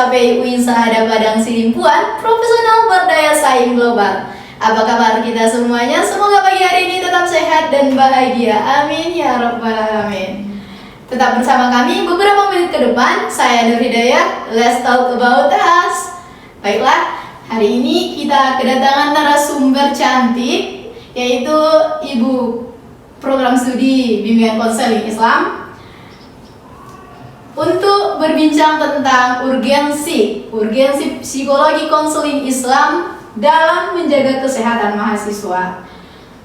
KPI UIN Sahada Padang Sidimpuan, profesional berdaya saing global. Apa kabar kita semuanya? Semoga pagi hari ini tetap sehat dan bahagia. Amin ya rabbal alamin. Tetap bersama kami beberapa menit ke depan. Saya Nur Hidayah. Let's talk about us. Baiklah, hari ini kita kedatangan narasumber cantik, yaitu Ibu Program Studi Bimbingan Konseling Islam, untuk berbincang tentang urgensi psikologi konseling Islam dalam menjaga kesehatan mahasiswa.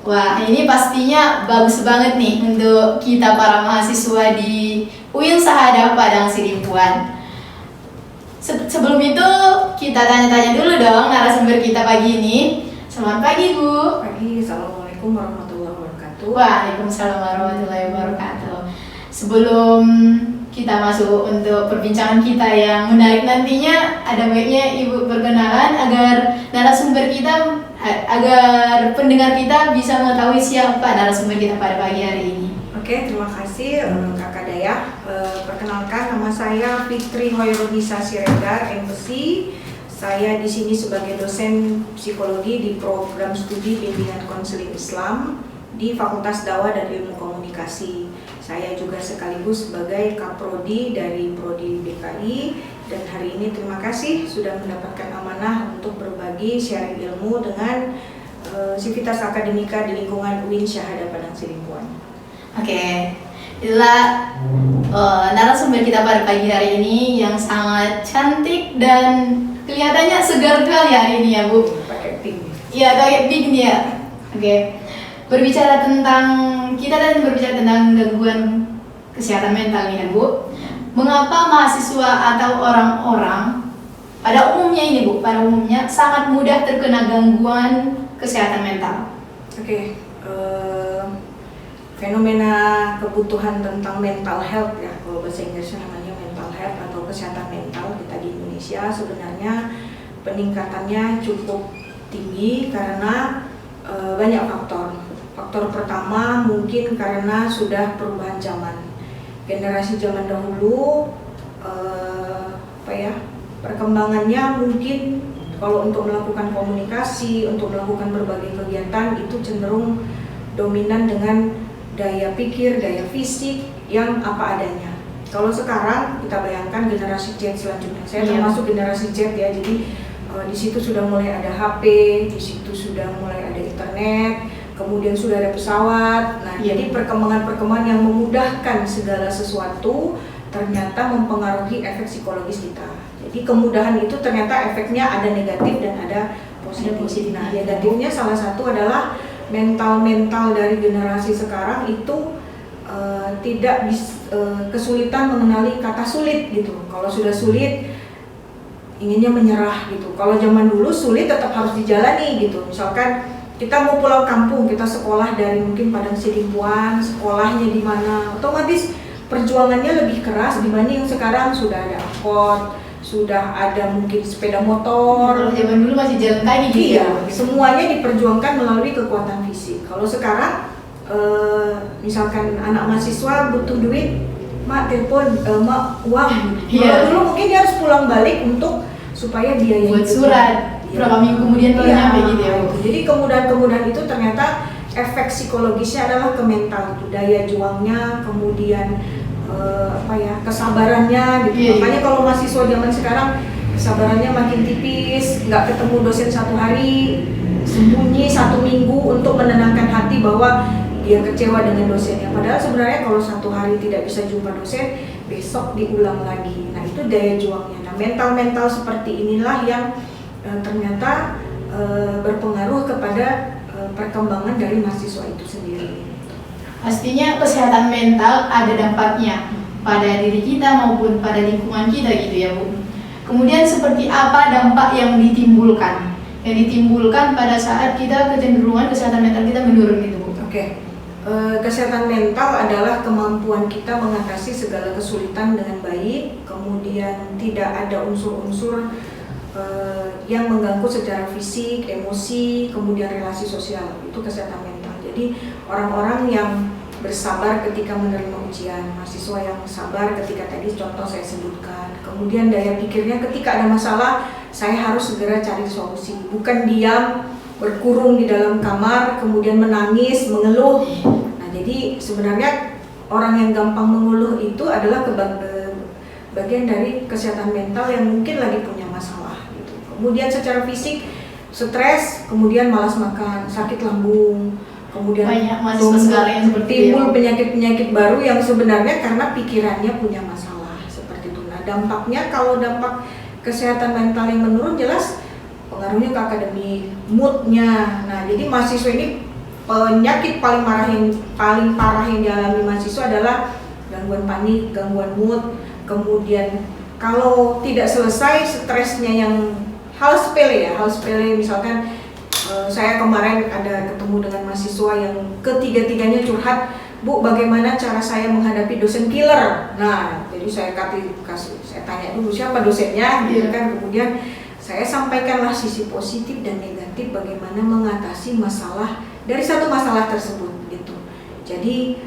Wah, ini pastinya bagus banget nih untuk kita para mahasiswa di UIN Sahada Padang Sidimpuan. Sebelum itu kita tanya-tanya dulu dong narasumber kita pagi ini. Selamat pagi Bu. Pagi, Assalamualaikum warahmatullahi wabarakatuh. Waalaikumsalam warahmatullahi wabarakatuh. Sebelum kita masuk untuk perbincangan kita yang menarik nantinya, ada baiknya Ibu perkenalan agar narasumber kita, agar pendengar kita bisa mengetahui siapa narasumber kita pada pagi hari ini. Oke, terima kasih Kakak Dayah. Perkenalkan, nama saya Fitri Hoyrunisa Siregar, MSc. Saya di sini sebagai dosen psikologi di program studi bimbingan konseling Islam di Fakultas Dakwah dan Ilmu Komunikasi. Saya juga sekaligus sebagai Kaprodi dari Prodi DKI, dan hari ini terima kasih sudah mendapatkan amanah untuk berbagi sharing ilmu dengan sivitas akademika di lingkungan UIN Sahada Padang Sidimpuan. Oke, itulah narasumber kita pada pagi hari ini yang sangat cantik dan kelihatannya segar sekali hari ini ya Bu. Pakai pink. Iya, kayak pink nih ya. Oke. Berbicara tentang gangguan kesehatan mental nih ya Bu. Mengapa mahasiswa atau orang-orang pada umumnya sangat mudah terkena gangguan kesehatan mental? Oke, fenomena kebutuhan tentang mental health ya, kalau bahasa Inggrisnya namanya mental health atau kesehatan mental kita di Indonesia sebenarnya peningkatannya cukup tinggi karena banyak faktor. Faktor pertama mungkin karena sudah perubahan zaman. Generasi zaman dahulu perkembangannya mungkin kalau untuk melakukan komunikasi, untuk melakukan berbagai kegiatan itu cenderung dominan dengan daya pikir, daya fisik yang apa adanya. Kalau sekarang kita bayangkan generasi Z selanjutnya, saya termasuk generasi Z ya, jadi di situ sudah mulai ada HP, di situ sudah mulai ada internet, kemudian sudah ada pesawat. Nah, jadi perkembangan-perkembangan yang memudahkan segala sesuatu ternyata mempengaruhi efek psikologis kita. Jadi kemudahan itu ternyata efeknya ada negatif dan ada positif. Nah, negatifnya salah satu adalah mental dari generasi sekarang itu kesulitan mengenali kata sulit gitu. Kalau sudah sulit inginnya menyerah gitu. Kalau zaman dulu sulit tetap harus dijalani gitu. Misalkan kita mau pulang kampung, kita sekolah dari mungkin Padang Sidimpuan, sekolahnya di mana, otomatis perjuangannya lebih keras dibanding sekarang sudah ada angkot, sudah ada mungkin sepeda motor. Kalau zaman dulu masih jalan kaki gitu. Iya, semuanya diperjuangkan melalui kekuatan fisik. Kalau sekarang misalkan anak mahasiswa butuh duit, mak telepon, mak uang. Kalau dulu mungkin dia harus pulang balik untuk supaya biaya buat surat. Berapa minggu kemudian baru nyampe gitu ya. Jadi kemudahan itu ternyata efek psikologisnya adalah ke mental, daya juangnya, kemudian kesabarannya gitu. Makanya kalau mahasiswa zaman sekarang kesabarannya makin tipis, nggak ketemu dosen satu hari, sembunyi satu minggu untuk menenangkan hati bahwa dia kecewa dengan dosennya. Padahal sebenarnya kalau satu hari tidak bisa jumpa dosen, besok diulang lagi. Nah, itu daya juangnya. Nah, mental seperti inilah yang ternyata berpengaruh kepada perkembangan dari mahasiswa itu sendiri. Pastinya kesehatan mental ada dampaknya pada diri kita maupun pada lingkungan kita gitu ya Bu. Kemudian seperti apa dampak yang ditimbulkan pada saat kita kecenderungan kesehatan mental kita menurun gitu Bu? Oke. Kesehatan mental adalah kemampuan kita mengatasi segala kesulitan dengan baik, kemudian tidak ada unsur-unsur yang mengganggu secara fisik, emosi, kemudian relasi sosial. Itu kesehatan mental. Jadi orang-orang yang bersabar ketika menerima ujian, mahasiswa yang sabar ketika tadi contoh saya sebutkan. Kemudian daya pikirnya ketika ada masalah, saya harus segera cari solusi, bukan diam berkurung di dalam kamar kemudian menangis, mengeluh. Nah, jadi sebenarnya orang yang gampang mengeluh itu adalah bagian dari kesehatan mental yang mungkin lagi punya masalah gitu. Kemudian secara fisik stres, kemudian malas makan, sakit lambung, kemudian banyak mahasiswa sekarang yang seperti timbul penyakit-penyakit baru yang sebenarnya karena pikirannya punya masalah seperti itu. Nah, dampaknya kalau dampak kesehatan mental yang menurun jelas pengaruhnya ke akademik, moodnya. Nah, jadi mahasiswa ini penyakit paling parah yang dialami mahasiswa adalah gangguan panik, gangguan mood. Kemudian kalau tidak selesai stresnya yang hal sepele misalkan saya kemarin ada ketemu dengan mahasiswa yang ketiga-tiganya curhat, Bu, bagaimana cara saya menghadapi dosen killer? Nah, jadi saya tanya dulu siapa dosennya, gitu kan. Kemudian saya sampaikanlah sisi positif dan negatif bagaimana mengatasi masalah dari satu masalah tersebut, gitu. Jadi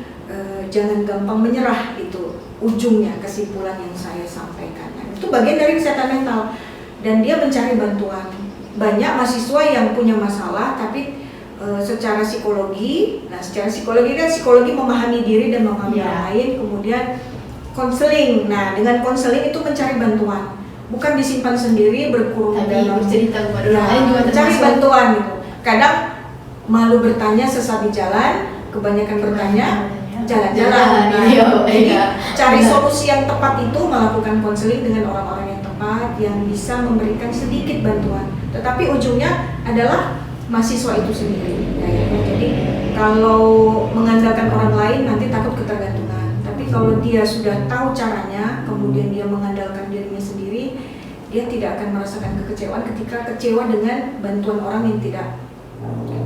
jangan gampang menyerah, itu ujungnya kesimpulan yang saya sampaikan. Nah, itu bagian dari kesehatan mental dan dia mencari bantuan. Banyak mahasiswa yang punya masalah tapi secara psikologi, nah secara psikologi kan psikologi memahami diri dan memahami orang lain, kemudian konseling. Nah, dengan konseling itu mencari bantuan, bukan disimpan sendiri berkurung dalam bercerita kepada orang lain juga mencari bantuan gitu. Kadang malu bertanya sesat di jalan, kebanyakan bertanya jalan-jalan. Nah, jadi cari solusi yang tepat itu melakukan konseling dengan orang-orang yang tepat yang bisa memberikan sedikit bantuan. Tetapi ujungnya adalah mahasiswa itu sendiri. Jadi kalau mengandalkan orang lain nanti takut ketergantungan. Tapi kalau dia sudah tahu caranya, kemudian dia mengandalkan dirinya sendiri, dia tidak akan merasakan kekecewaan ketika kecewa dengan bantuan orang yang tidak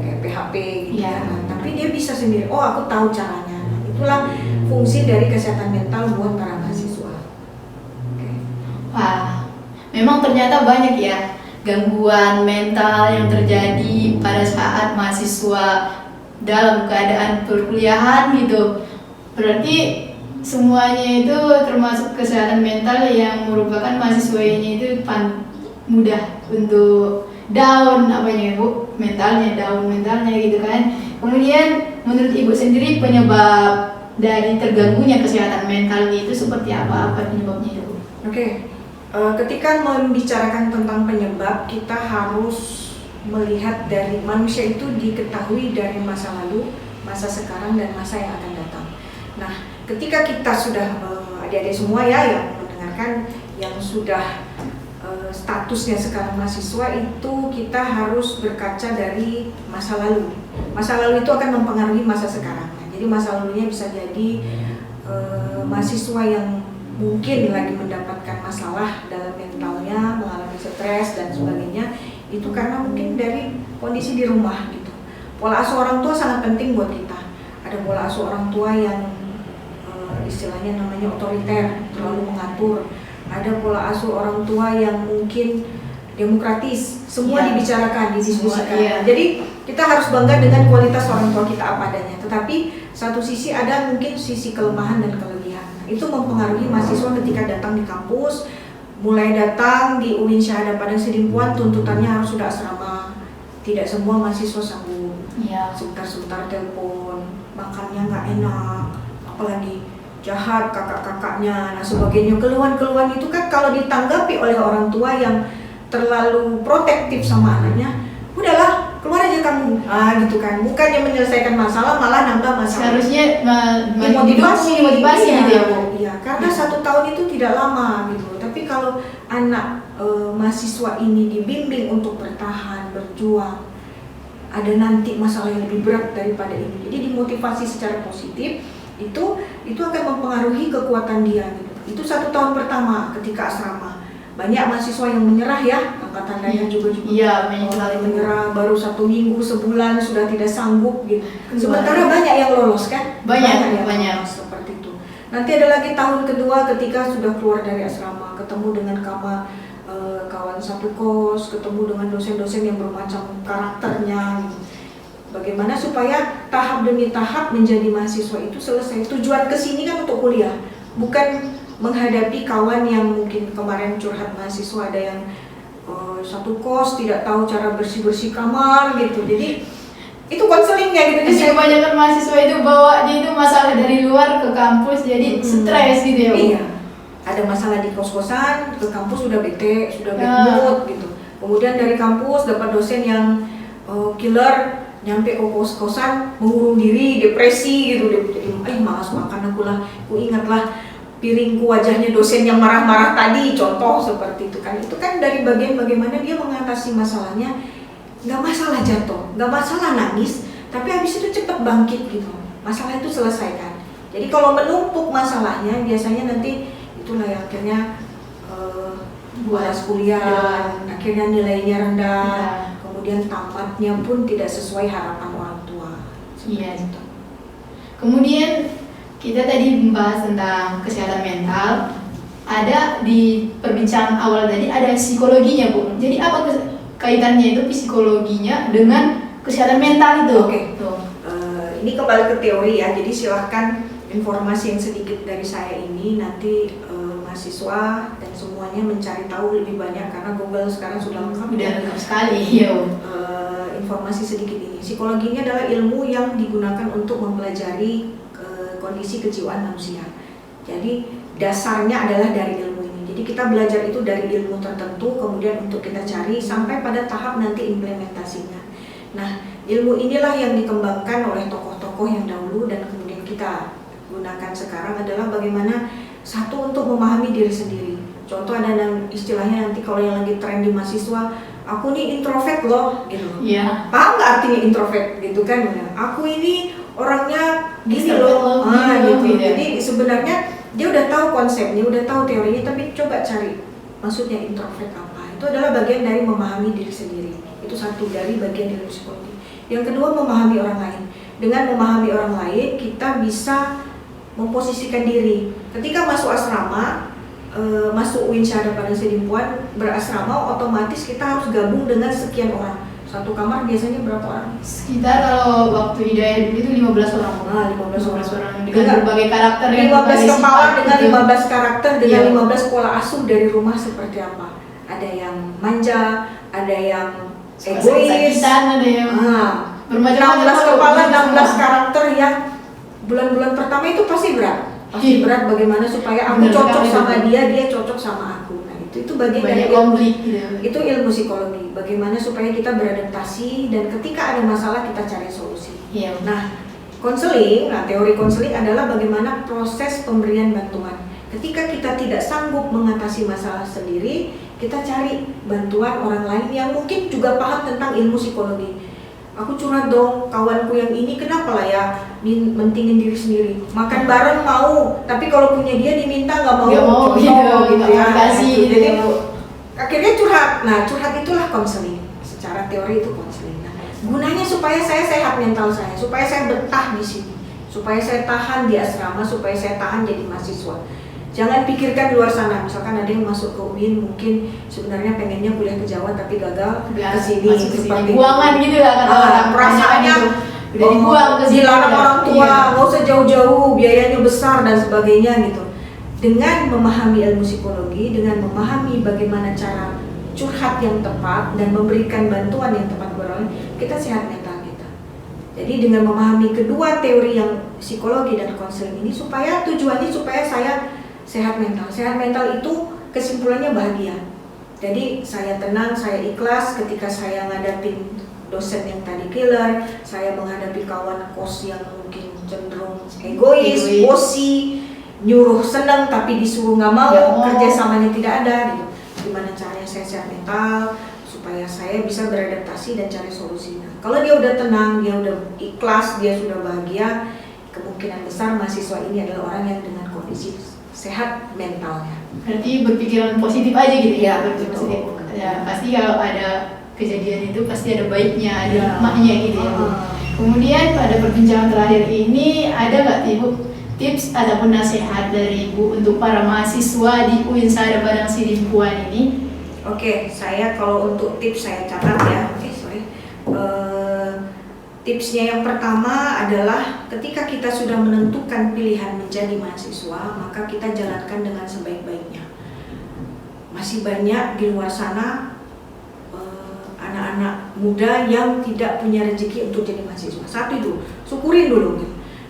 kayak PHP gitu ya. Nah, tapi dia bisa sendiri. Oh, aku tahu caranya. Nah, itulah fungsi dari kesehatan mental buat para mahasiswa. Wah, memang ternyata banyak ya gangguan mental yang terjadi pada saat mahasiswa dalam keadaan perkuliahan gitu. Berarti semuanya itu termasuk kesehatan mental yang merupakan mahasiswa ini itu mudah untuk down mentalnya gitu kan. Kemudian menurut Ibu sendiri penyebab dari terganggunya kesehatan mental itu seperti apa penyebabnya itu? Oke. Ketika membicarakan tentang penyebab, kita harus melihat dari manusia itu diketahui dari masa lalu, masa sekarang, dan masa yang akan datang. Nah, ketika kita sudah adik-adik semua ya yang mendengarkan, yang sudah statusnya sekarang mahasiswa, itu kita harus berkaca dari masa lalu. Masa lalu itu akan mempengaruhi masa sekarang. Nah, jadi masa lalunya bisa jadi mahasiswa yang mungkin lagi mendapatkan masalah dalam mentalnya, mengalami stres dan sebagainya, itu karena mungkin dari kondisi di rumah gitu. Pola asuh orang tua sangat penting buat kita. Ada pola asuh orang tua yang istilahnya namanya otoriter, terlalu mengatur. Ada pola asuh orang tua yang mungkin demokratis, semua dibicarakan, didiskusikan. Jadi kita harus bangga dengan kualitas orang tua kita apa adanya. Tetapi satu sisi ada mungkin sisi kelemahan dan kelebihan. Itu mempengaruhi mahasiswa ketika datang di kampus. Mulai datang di UIN Syahada Padang Sidimpuan, tuntutannya harus sudah asrama. Tidak semua mahasiswa sanggup. Sebentar-sebentar telepon, makannya nggak enak, apalagi jahat kakak-kakaknya, nah sebagainya. Keluhan-keluhan itu kan kalau ditanggapi oleh orang tua yang terlalu protektif sama anaknya, udahlah keluar aja kamu, gitu kan. Bukannya menyelesaikan masalah, malah nambah masalah. Seharusnya motivasi gitu ya Bu. Iya, karena 1 tahun itu tidak lama gitu. Tapi kalau anak mahasiswa ini dibimbing untuk bertahan, berjuang, ada nanti masalah yang lebih berat daripada ini. Jadi dimotivasi secara positif, itu akan mempengaruhi kekuatan dia gitu. Itu 1 tahun pertama ketika asrama. Banyak mahasiswa yang menyerah ya, angkatan daya juga banyak sekali menyerah, baru 1 minggu, sebulan sudah tidak sanggup gitu. Sementara banyak yang lolos kan? Banyak. Lolos, seperti itu. Nanti ada lagi tahun kedua ketika sudah keluar dari asrama, ketemu dengan kawan satu kos, ketemu dengan dosen-dosen yang bermacam karakternya gitu. Bagaimana supaya tahap demi tahap menjadi mahasiswa itu selesai. Tujuan kesini kan untuk kuliah, bukan menghadapi kawan yang mungkin kemarin curhat mahasiswa ada yang satu kos tidak tahu cara bersih-bersih kamar gitu. Jadi itu konselingnya gitu. Jadi kebanyakan mahasiswa itu bawanya itu masalah dari luar ke kampus, jadi stres gitu ya Bu? Iya, ada masalah di kos-kosan, ke kampus sudah bete, sudah bad mood gitu. Kemudian dari kampus dapat dosen yang killer, nyampe ke kos-kosan mengurung diri, depresi gitu. Jadi malas makan aku lah, aku ingatlah piringku wajahnya dosen yang marah-marah tadi, contoh seperti itu kan. Itu kan dari bagian bagaimana dia mengatasi masalahnya. Nggak masalah jatuh, nggak masalah nangis, tapi habis itu cepat bangkit gitu. Masalah itu selesaikan. Jadi kalau menumpuk masalahnya, biasanya nanti itulah yang akhirnya malas kuliah, akhirnya nilainya rendah, kemudian tamatnya pun tidak sesuai harapan orang tua. Iya. Kemudian kita tadi membahas tentang kesehatan mental. Ada di perbincangan awal tadi ada psikologinya Bu. Jadi apa kaitannya itu psikologinya dengan kesehatan mental itu? Oke. Ini kembali ke teori ya. Jadi silahkan informasi yang sedikit dari saya ini nanti mahasiswa dan semuanya mencari tahu lebih banyak karena Google sekarang sudah lengkap. Udah lengkap sekali ya. Informasi sedikit ini. Psikologi ini adalah ilmu yang digunakan untuk mempelajari kondisi kejiwaan manusia. Jadi dasarnya adalah dari ilmu ini. Jadi kita belajar itu dari ilmu tertentu, kemudian untuk kita cari sampai pada tahap nanti implementasinya. Nah, ilmu inilah yang dikembangkan oleh tokoh-tokoh yang dahulu dan kemudian kita gunakan sekarang adalah bagaimana satu untuk memahami diri sendiri. Contoh ada istilahnya nanti kalau yang lagi tren di mahasiswa, aku nih introvert loh, gitu. Iya. Paham nggak artinya introvert gitu kan? Aku ini orangnya gini loh, gitu. Jadi sebenarnya dia udah tahu konsepnya, udah tahu teorinya, tapi coba cari maksudnya introvert apa. Itu adalah bagian dari memahami diri sendiri. Itu satu dari bagian dari psikologi. Yang kedua, memahami orang lain. Dengan memahami orang lain, kita bisa memposisikan diri. Ketika masuk asrama, masuk UIN Syahada Padang Sidimpuan, berasrama, otomatis kita harus gabung dengan sekian orang. Satu kamar biasanya berapa orang? Sekitar kalau waktu Hidayah dulu itu 15 orang. 15 orang. Dengan berbagai karakter yang 15 kepala dengan gitu. 15 karakter dengan Iya. 15 pola asuh dari rumah seperti apa? Ada yang manja, ada yang egois, ada yang bermacam-macam. 16 kepala, 16 karakter yang bulan-bulan pertama itu pasti berat. Pasti berat bagaimana supaya aku Benar cocok sekali, sama betul. dia cocok sama aku. Nah, itu bagian dari konflik gitu. itu ilmu psikologi. Bagaimana supaya kita beradaptasi dan ketika ada masalah kita cari solusi. Iya. Nah, konseling, teori konseling adalah bagaimana proses pemberian bantuan. Ketika kita tidak sanggup mengatasi masalah sendiri, kita cari bantuan orang lain yang mungkin juga paham tentang ilmu psikologi. Aku curhat dong, kawanku yang ini kenapa lah ya mentingin diri sendiri. Makan bareng mau, tapi kalau punya dia diminta nggak mau. Nggak mau gitu ya. Jadi akhirnya curhat. Nah, curhat itulah konseling. Secara teori itu konseling. Nah, gunanya supaya saya sehat mental saya, supaya saya betah di sini, supaya saya tahan di asrama, supaya saya tahan jadi mahasiswa. Jangan pikirkan di luar sana. Misalkan ada yang masuk ke UIN mungkin sebenarnya pengennya kuliah ke Jawa tapi gagal ke sini seperti buangan gitu lah kata orang. Perasaannya udah dibuang ke sini. Dilarang orang tua, nggak usah jauh-jauh, biayanya besar dan sebagainya gitu. Dengan memahami ilmu psikologi, dengan memahami bagaimana cara curhat yang tepat dan memberikan bantuan yang tepat kepada orang, kita sehat mental kita. Jadi dengan memahami kedua teori yang psikologi dan konseling ini supaya tujuannya supaya saya sehat mental. Sehat mental itu kesimpulannya bahagia. Jadi saya tenang, saya ikhlas ketika saya ngadapin dosen yang tadi killer, saya menghadapi kawan kos yang mungkin cenderung egois, bosi, nyuruh senang tapi disuruh nggak mau, kerjasamanya tidak ada gitu. Gimana caranya saya sehat mental supaya saya bisa beradaptasi dan cari solusinya. Kalau dia udah tenang, dia udah ikhlas, dia sudah bahagia, kemungkinan besar mahasiswa ini adalah orang yang dengan kondisi sehat mentalnya. Berarti berpikiran positif aja gitu ya, Betul. positif. Ya, pasti kalau ada kejadian itu pasti ada baiknya, ada hikmahnya gitu ya. Kemudian pada perbincangan terakhir ini ada nggak Ibu tips ataupun nasihat dari Ibu untuk para mahasiswa di UIN Syahada Padang Sidimpuan ini? Oke, saya kalau untuk tips saya catat ya. Tipsnya yang pertama adalah ketika kita sudah menentukan pilihan menjadi mahasiswa, maka kita jalankan dengan sebaik-baiknya. Masih banyak di luar sana anak-anak muda yang tidak punya rezeki untuk jadi mahasiswa. Satu itu, syukurin dulu.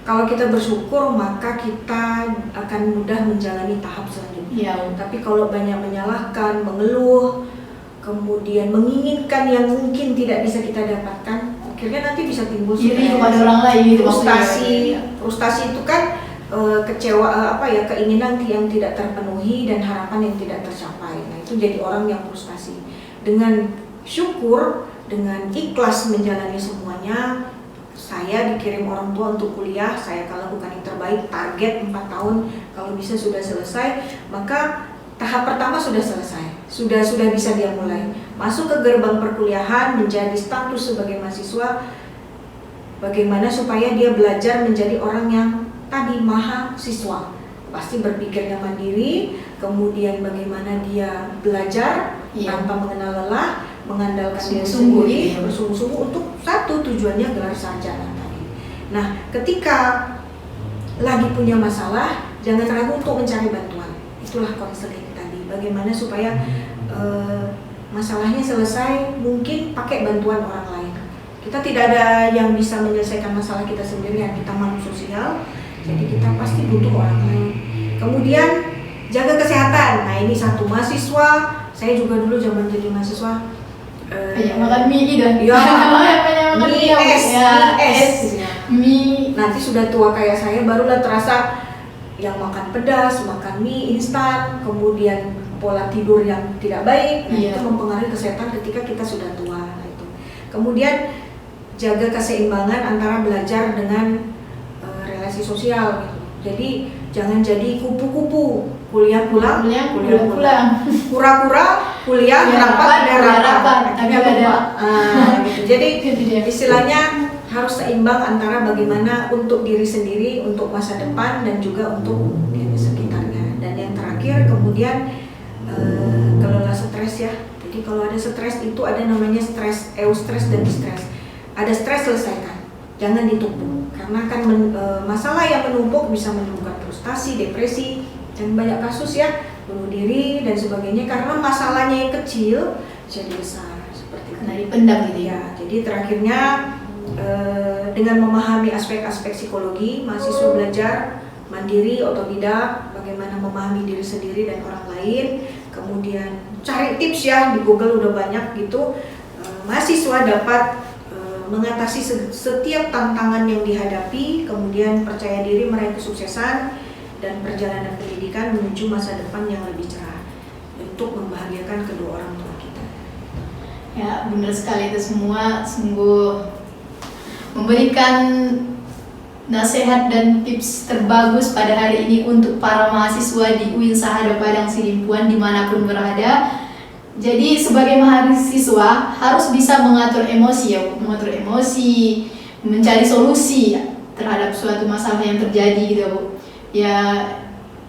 Kalau kita bersyukur, maka kita akan mudah menjalani tahap selanjutnya. Tapi kalau banyak menyalahkan, mengeluh, kemudian menginginkan yang mungkin tidak bisa kita dapatkan, akhirnya nanti bisa timbul kepada orang lain, frustasi itu kan kecewa, keinginan yang tidak terpenuhi dan harapan yang tidak tercapai. Nah, itu jadi orang yang frustasi. Dengan syukur, dengan ikhlas menjalani semuanya, saya dikirim orang tua untuk kuliah, saya akan lakukan yang terbaik, target 4 tahun kalau bisa sudah selesai, maka tahap pertama sudah selesai, sudah bisa dia mulai masuk ke gerbang perkuliahan, menjadi status sebagai mahasiswa. Bagaimana supaya dia belajar menjadi orang yang tadi mahasiswa, pasti berpikirnya mandiri, kemudian bagaimana dia belajar tanpa mengenal lelah, mengandalkan diri sendiri, bersungguh-sungguh untuk satu tujuannya gelar sarjana tadi. Nah, ketika lagi punya masalah, jangan ragu untuk mencari bantuan. Itulah konseling tadi. Bagaimana supaya masalahnya selesai, mungkin pakai bantuan orang lain. Kita tidak ada yang bisa menyelesaikan masalah kita sendirian. Kita makhluk sosial, jadi kita pasti butuh orang lain. Kemudian jaga kesehatan. Nah, ini satu mahasiswa. Saya juga dulu zaman jadi mahasiswa. Makan mie gitu. Mie. Nanti sudah tua kayak saya, barulah terasa yang makan pedas, makan mie instan, kemudian pola tidur yang tidak baik, itu mempengaruhi kesehatan ketika kita sudah tua. Nah, itu. Kemudian jaga keseimbangan antara belajar dengan relasi sosial. Gitu. Jadi jangan jadi kupu-kupu, kuliah pulang, kura-kura, kuliah rapat. Gitu. Jadi istilahnya harus seimbang antara bagaimana untuk diri sendiri, untuk masa depan, dan juga untuk diri sekitarnya. Dan yang terakhir kemudian kelola stres ya. Jadi kalau ada stres itu ada namanya stres, eustress dan distres. Ada stres, selesaikan, jangan ditumpuk. Karena kan masalah yang menumpuk bisa menimbulkan frustasi, depresi, dan banyak kasus ya, bunuh diri dan sebagainya. Karena masalahnya yang kecil jadi besar seperti itu. Nah, dipendam gitu ya. Jadi terakhirnya dengan memahami aspek-aspek psikologi, mahasiswa belajar mandiri, otodidak, bagaimana memahami diri sendiri dan orang lain. Kemudian cari tips ya, di Google udah banyak gitu. Mahasiswa dapat mengatasi setiap tantangan yang dihadapi, kemudian percaya diri meraih kesuksesan dan perjalanan pendidikan menuju masa depan yang lebih cerah untuk membahagiakan kedua orang tua kita. Ya, benar sekali itu semua, sungguh memberikan nasihat dan tips terbagus pada hari ini untuk para mahasiswa di UIN Sahada Padang Sidimpuan dimanapun berada. Jadi sebagai mahasiswa harus bisa mengatur emosi ya, mengatur emosi, mencari solusi terhadap suatu masalah yang terjadi gitu ya Bu. Ya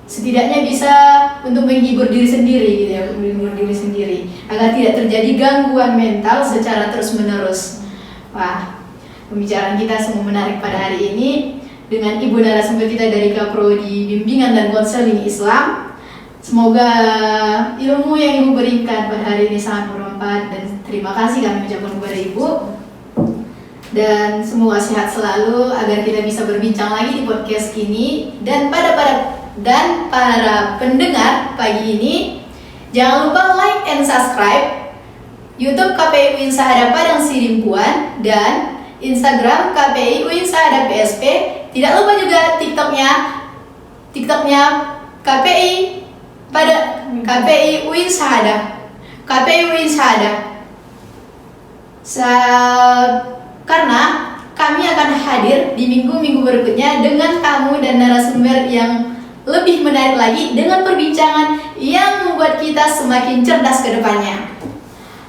setidaknya bisa untuk menghibur diri sendiri gitu ya, menghibur diri sendiri agar tidak terjadi gangguan mental secara terus-menerus. Wah, pembicaraan kita sungguh menarik pada hari ini dengan ibu narasumber kita dari Kaprodi Bimbingan dan Konseling Islam. Semoga ilmu yang ibu berikan pada hari ini sangat bermanfaat dan terima kasih kami ucapkan kepada ibu. Dan semoga sehat selalu agar kita bisa berbincang lagi di podcast ini. Dan para pendengar pagi ini, jangan lupa like and subscribe YouTube KPI UIN Sahada Padang Sidimpuan dan Instagram KPI UIN Sahada PSP. Tidak lupa juga TikToknya KPI pada KPI UIN Sahada. Karena kami akan hadir di minggu-minggu berikutnya dengan tamu dan narasumber yang lebih menarik lagi dengan perbincangan yang membuat kita semakin cerdas ke depannya.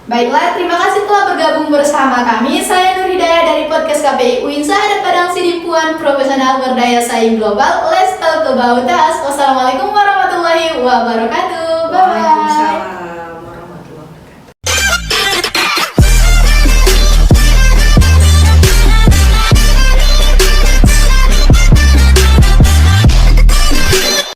Baiklah, terima kasih telah bergabung bersama kami. Saya Nur Hidayah dari podcast KPI UIN Sahada Padang Sidimpuan, profesional berdaya saing global. Let's talk about us. Wassalamualaikum warahmatullahi wabarakatuh. Bye.